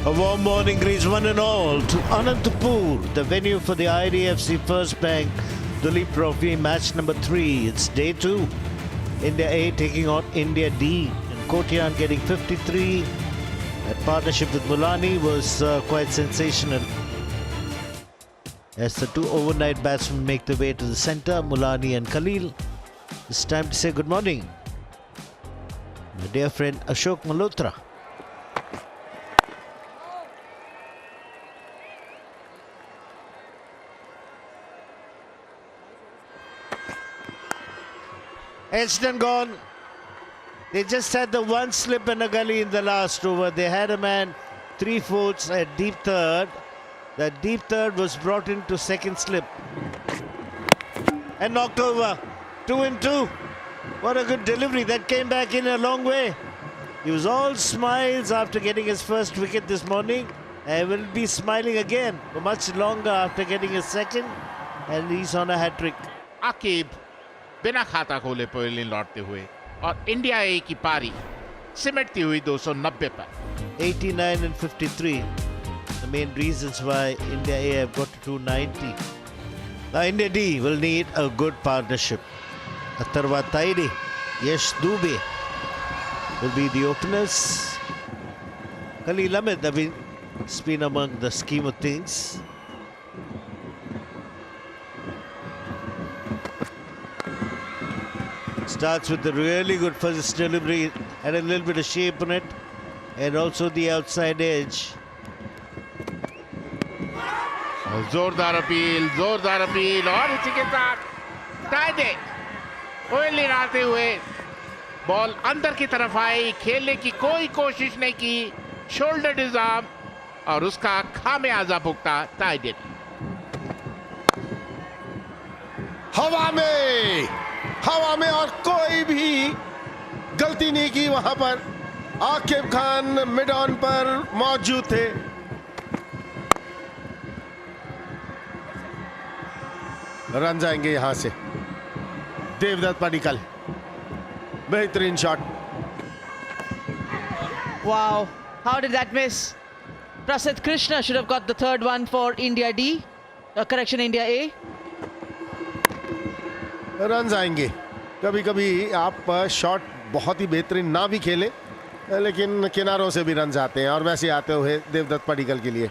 A warm morning greets one and all to Anantapur, the venue for the IDFC First Bank Duleep Trophy match number 3. It's day 2. India A taking on India D. And Kotian getting 53. That partnership with Mulani was quite sensational. As the two overnight batsmen make their way to the centre, Mulani and Khalil, it's time to say good morning. My dear friend Ashok Malhotra. Edged gone. They just had the one slip and a gully in the last over. They had a man 3/4 at deep third. That deep third was brought into second slip and knocked over. 2 and 2. What a good delivery. That came back in a long way. He was all smiles after getting his first wicket this morning and will be smiling again for much longer after getting his second, and he's on a hat-trick. Aqib बिना खाता खोले pavilion लौटते हुए और India ए की पारी सिमटती हुई 290 पर 89 and 53. The main reasons why India A have got to 290. Now India D will need a good partnership. Atharva Taide, Yash Dubey will be the openers. Khalil Ahmed, I mean, it's been among the scheme of things. Starts with a really good first delivery, had a little bit of shape on it, and also the outside edge. जोरदार appeal और इसी के साथ टाइडे overly आते हुए ball अंदर की तरफ आई, खेलने की कोई कोशिश नहीं की, शोल्डर डिजाम और उसका खामियाजा भुगता टाइडे। हवा में और कोई भी गलती नहीं की वहां पर। आकिब खान मिड ऑन पर मौजूद थे। रन जाएंगे यहां से। देवदत्त पडिक्कल, बेहतरीन shot. Wow, how did that miss? Prasidh Krishna should have got the third one for India D. India A. Run आएंगे। कभी कभी आप शॉट बहुत ही बेहतरीन ना भी खेले, लेकिन किनारों से भी रन आते हैं, और वैसे आते हुए देवदत्त पडिक्कल के लिए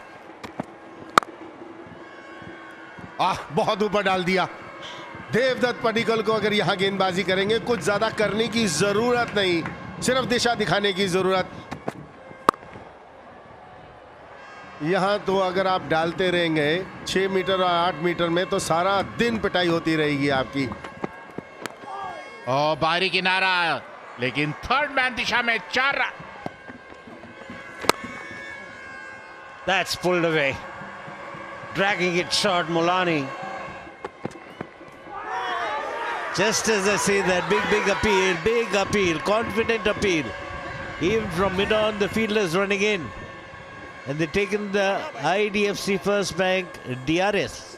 बहुत ऊपर डाल दिया। देवदत्त पडिक्कल को अगर यहां गेंदबाजी करेंगे, कुछ ज्यादा करने की जरूरत नहीं, सिर्फ दिशा दिखाने की जरूरत। यहां तो अगर आप डालते रहेंगे 6 मीटर और 8 मीटर में, तो सारा दिन पिटाई होती रहेगी आपकी। और बाहरी किनारा, लेकिन थर्ड मैन दिशा में 4 run. That's pulled away. Dragging it short, Mulani. Just as I say that, big appeal, confident appeal. Even from mid-on, the fielders running in. And they've taken the IDFC First Bank DRS.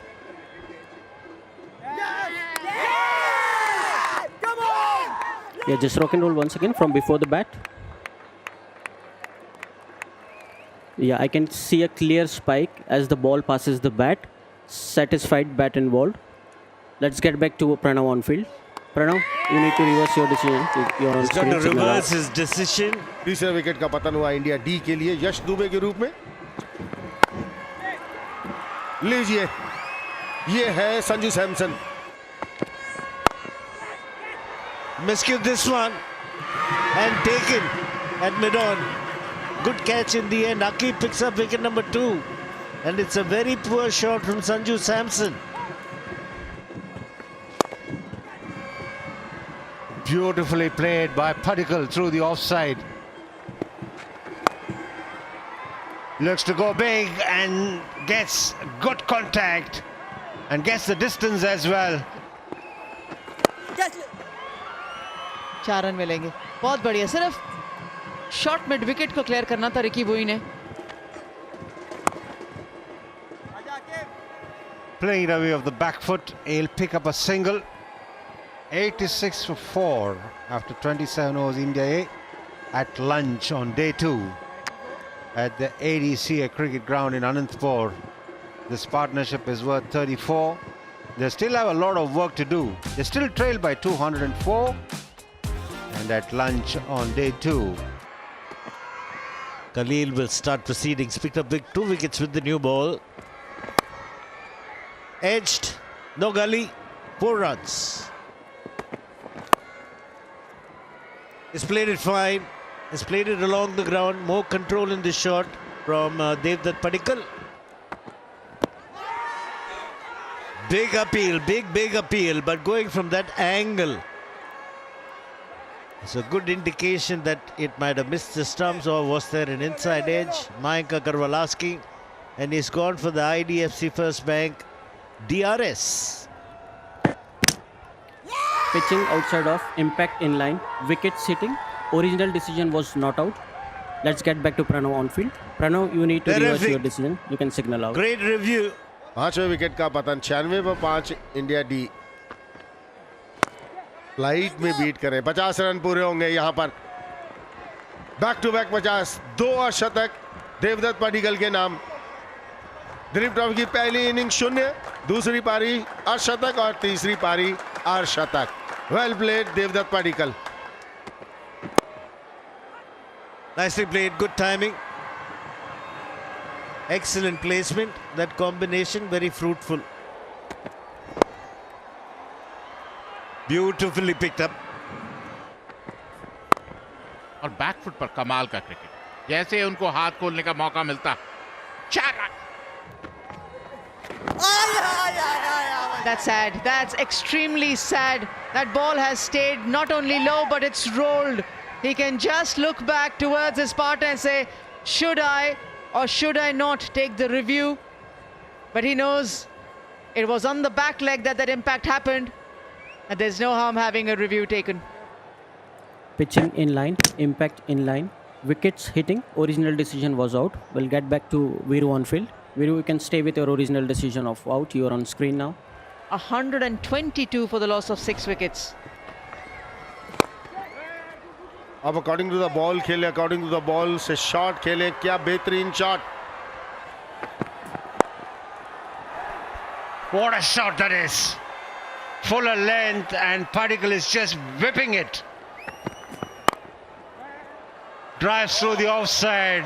Yeah, just rock and roll once again from before the bat. Yeah, I can see a clear spike as the ball passes the bat. Satisfied bat and ball. Let's get back to Pranav on field. Pranav, you need to reverse your decision. You're on He's got to reverse his decision. तीसरे wicket का पतन हुआ India D के लिए यश दुबे के रूप में। लीजिए, ये है Sanju Samson. Miscued this one and taken at mid-on. Good catch in the end. Akib picks up wicket number 2, and it's a very poor shot from Sanju Samson. Beautifully played by Padikkal through the offside. Looks to go big and gets good contact and gets the distance as well. 4 run मिलेंगे। बहुत बढ़िया, सिर्फ shot mid wicket को clear करना था Ricky बुई ने। Playing it away of the back foot, he'll pick up a single. 86 for 4 after 27 overs. India A at lunch on day 2. at the ADC, a cricket ground in Anantapur. This partnership is worth 34. They still have a lot of work to do. They still trail by 204. And at lunch on day 2. Khalil will start proceedings. Picked up 2 wickets with the new ball. Edged. No gully. 4 runs. He's played it fine. He's played it along the ground. More control in the shot from Devdutt Padikkal. Big appeal. Big appeal. But going from that angle, it's a good indication that it might have missed the stumps, or was there an inside edge? Mayank Agarwal asking, and he's gone for the IDFC First Bank DRS. Pitching outside of, impact in line, wickets hitting. Original decision was not out. Let's get back to Pranav on field. Pranav, you need to reverse Terrific. your decision. You can signal out. Great review. 5वें wicket का पतन, 96 पर 5 India D. Light में beat करें, 50 run पूरे होंगे यहां पर। बैक टू बैक 50, 2 अर्धशतक देवदत्त पडिक्कल के नाम। दिलीप ट्रॉफी की पहली इनिंग 0, दूसरी पारी अर्धशतक और तीसरी पारी अर्धशतक। Well played Devdutt Padikkal. Nicely played, good timing. Excellent placement. That combination very fruitful. Beautifully picked up. और बैकफुट पर कमाल का क्रिकेट, जैसे उनको हाथ खोलने का मौका मिलता। 4 run. That's sad. That's extremely sad. That ball has stayed not only low, but it's rolled. He can just look back towards his partner and say, should I or should I not take the review? But he knows it was on the back leg that impact happened, and there's no harm having a review taken. Pitching in line, impact in line, wickets hitting. Original decision was out. We'll get back to Viru on field. Viru, you can stay with your original decision of out. You are on screen now. 122 for the loss of 6 wickets. अब according to the ball खेले, according to the ball से shot खेले। क्या बेहतरीन shot. What a shot that is. Fuller length and Padikkal is just whipping it. Drives through the offside.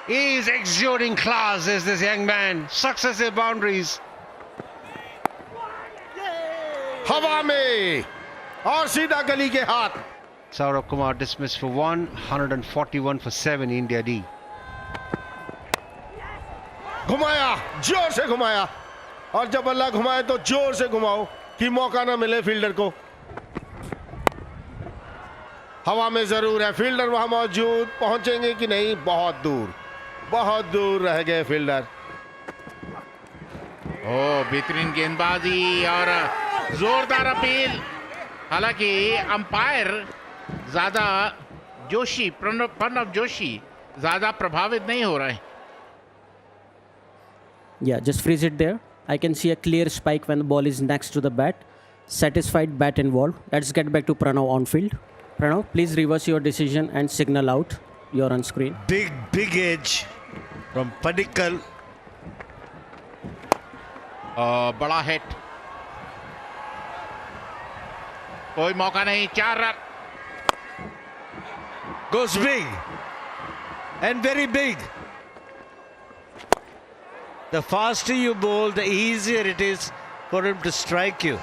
He is exuding class, is this young man. Successive boundaries. हवा में और सीधा गली के हाथ। Saurabh Kumar dismissed for 1, 141 for 7, India D. घुमाया, जोर से घुमाया, और जब बल्ला घुमाए तो जोर से घुमाओ कि मौका ना मिले फील्डर को। हवा में जरूर है फील्डर वहां मौजूद, पहुंचेंगे कि नहीं? बहुत दूर रह गए फील्डर। ओ बेहतरीन गेंदबाजी और जोरदार अपील। हालांकि अंपायर ज्यादा जोशी, प्रणव जोशी ज्यादा प्रभावित नहीं हो रहे हैं। Yeah, just freeze it there. I can see a clear spike when the ball is next to the bat. Satisfied bat involved. Let's get back to Pranav on field. Pranav, please reverse your decision and signal out. You're on screen. Big edge from Padikkal. बड़ा hit, कोई मौका नहीं। 4 run. Goes big and very big. The faster you bowl, the easier it is for him to strike you.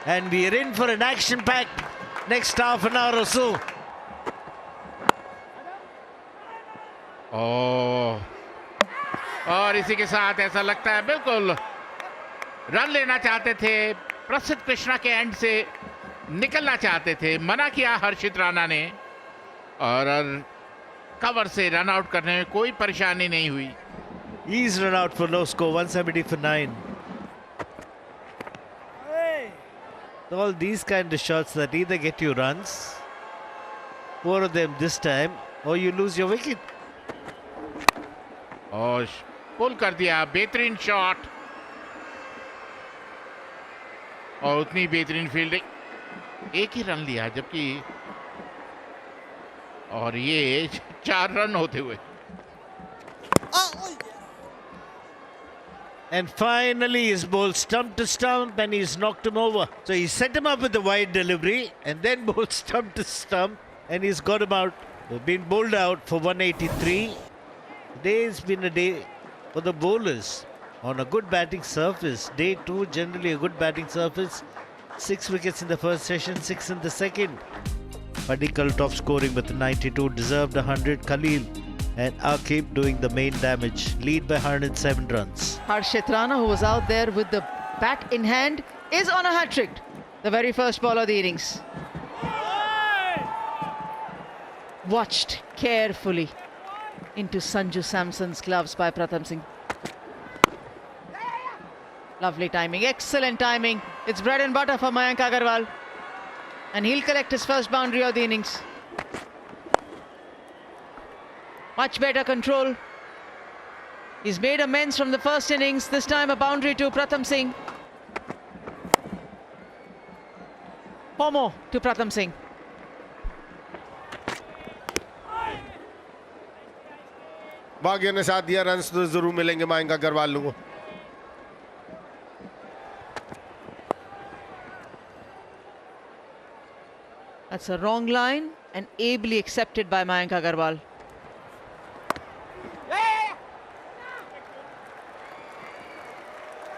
And we are in for an action-packed next half an hour or so. और इसी के साथ ऐसा लगता है बिल्कुल run लेना चाहते थे, प्रसिद्ध कृष्णा के एंड से निकलना चाहते थे। मना किया हर्षित राणा ने, और कवर से रन आउट करने में कोई परेशानी नहीं हुई। He's run out for no score, 170 for 9. All these kind of shots that either get you runs, 4 of them this time, or you lose your wicket. और पुल कर दिया, बेहतरीन शॉट और उतनी बेहतरीन फील्डिंग। 1 ही रन लिया, जबकि और ये 4 रन होते हुए। And finally, he's bowled stump to stump and he's knocked him over. So he set him up with the wide delivery and then bowled stump to stump and he's got him out. Been bowled out for 183. Today has been a day for the bowlers on a good batting surface. Day 2, generally a good batting surface. 6 wickets in the first session, 6 in the second. Padikkal top scoring with 92, deserved 100. Khalil and Akib doing the main damage, lead by 107 runs. Harshit Rana, who was out there with the bat in hand, is on a hat-trick. The very first ball of the innings. Watched carefully into Sanju Samson's gloves by Pratham Singh. Lovely timing, excellent timing. It's bread and butter for Mayank Agarwal. And he'll collect his first boundary of the innings. Much better control. He's made amends from the first innings. This time a boundary to Pratham Singh. 4 more to Pratham Singh. भाग्य ने साथ दिया, runs तो जरूर मिलेंगे मयंक अग्रवाल को. That's a wrong line and ably accepted by Mayank Agarwal.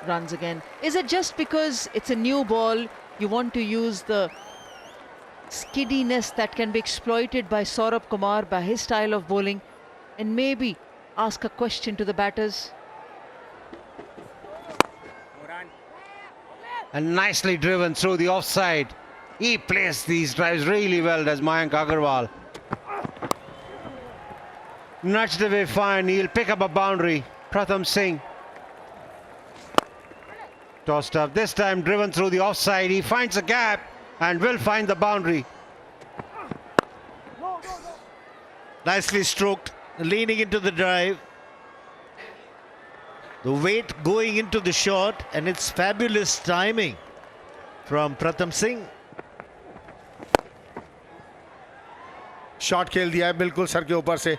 Runs again. Is it just because it's a new ball, you want to use the skiddiness that can be exploited by Saurabh Kumar, by his style of bowling, and maybe ask a question to the batters? And nicely driven through the offside. He placed these drives really well, does Mayank Agarwal. Nudged away fine, he'll pick up a boundary. Pratham Singh. Tossed up, this time driven through the offside. He finds a gap and will find the boundary. Nicely stroked, leaning into the drive. The weight going into the shot and it's fabulous timing from Pratham Singh. Shot खेल दिया है बिल्कुल sir के ऊपर से.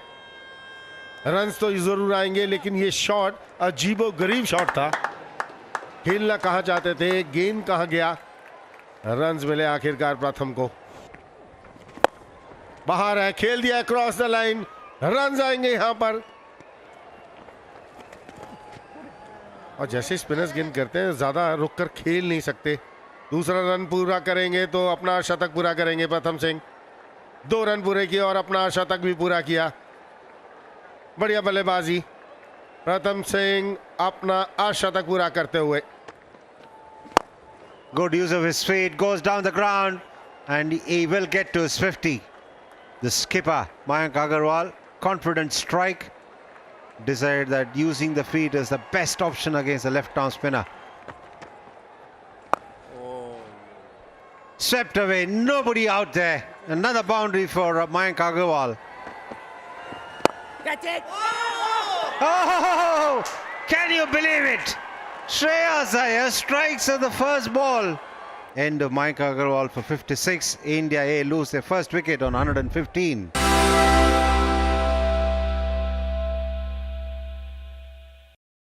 Runs तो जरूर आएंगे लेकिन ये शॉट अजीबो गरीब शॉट था. खेलना कहां चाहते थे, गेंद कहां गया. रन्स मिले आखिरकार प्रथम को. बाहर है, खेल दिया क्रॉस द लाइन. रन्स आएंगे यहां पर. और जैसे स्पिनर्स गेंद करते हैं ज्यादा रुककर खेल नहीं सकते. दूसरा रन पूरा करेंगे तो अपना शतक पूरा करेंगे प्रथम सिंह. 2 रन पूरे किए और अपना शतक भी पूरा किया. बढ़िया बल्लेबाजी. प्रथम सिंह अपना अर्धशतक पूरा करते हुए. Good use of his feet, goes down the ground and he will get to his 50. The skipper, Mayank Agarwal, confident strike. Decided that using the feet is the best option against the left-arm spinner. Swept away, nobody out there. Another boundary for Mayank Agarwal. Oh, can you believe it? Shreyas Iyer strikes at the first ball. End of Mayank Agarwal for 56. India A lose their first wicket on 115.